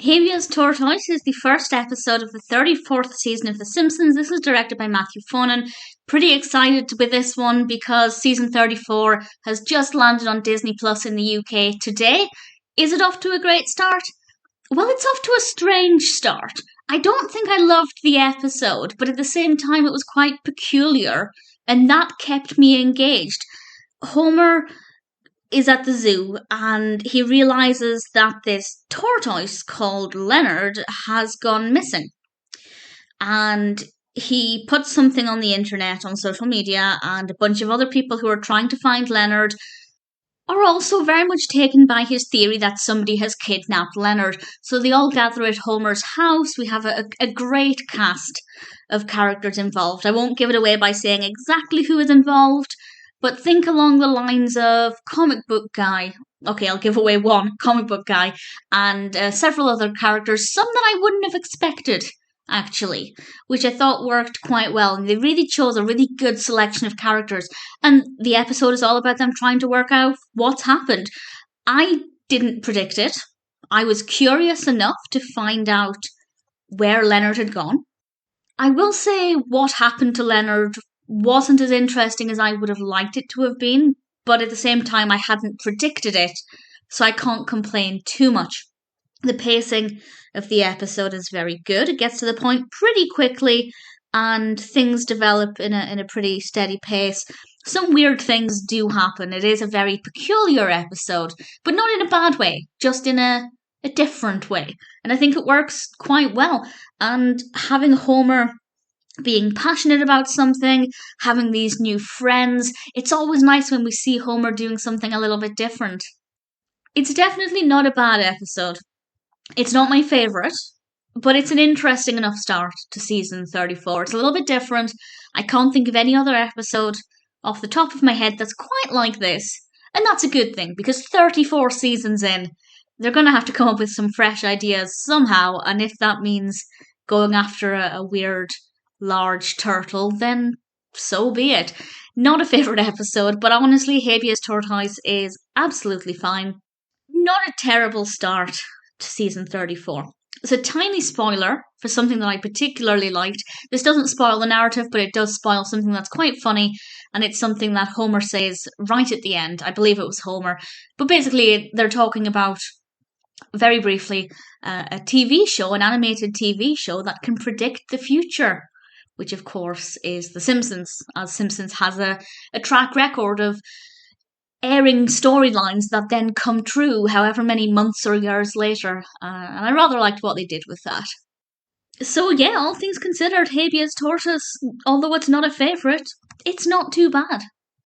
Habeas Tortoise is the first episode of the 34th season of The Simpsons. This is directed by Matthew Faughnan. Pretty excited with this one because season 34 has just landed on Disney Plus in the UK today. Is it off to a great start? Well, it's off to a strange start. I don't think I loved the episode, but at the same time it was quite peculiar, and that kept me engaged. Homer is at the zoo and he realizes that this tortoise called Leonard has gone missing. And he puts something on the internet, on social media, and a bunch of other people who are trying to find Leonard are also very much taken by his theory that somebody has kidnapped Leonard. So they all gather at Homer's house. We have a great cast of characters involved. I won't give it away by saying exactly who is involved, but think along the lines of comic book guy. Okay, I'll give away one, comic book guy, and several other characters, some that I wouldn't have expected, actually, which I thought worked quite well. And they really chose a really good selection of characters. And the episode is all about them trying to work out what's happened. I didn't predict it. I was curious enough to find out where Leonard had gone. I will say what happened to Leonard wasn't as interesting as I would have liked it to have been, but at the same time I hadn't predicted it, so I can't complain too much. The pacing of the episode is very good. It gets to the point pretty quickly and things develop in a pretty steady pace. Some weird things do happen. It is a very peculiar episode, but not in a bad way, just in a different way. And I think it works quite well. And having Homer being passionate about something, having these new friends. It's always nice when we see Homer doing something a little bit different. It's definitely not a bad episode. It's not my favourite, but it's an interesting enough start to season 34. It's a little bit different. I can't think of any other episode off the top of my head that's quite like this. And that's a good thing, because 34 seasons in, they're going to have to come up with some fresh ideas somehow, and if that means going after a weird large turtle, then so be it. Not a favourite episode, but honestly, Habeas Tortoise is absolutely fine. Not a terrible start to season 34. It's a tiny spoiler for something that I particularly liked. This doesn't spoil the narrative, but it does spoil something that's quite funny, and it's something that Homer says right at the end. I believe it was Homer. But basically, they're talking about, very briefly, a TV show, an animated TV show that can predict the future, which of course is The Simpsons, as Simpsons has a track record of airing storylines that then come true however many months or years later, and I rather liked what they did with that. So yeah, all things considered, Habeas Tortoise, although it's not a favourite, it's not too bad.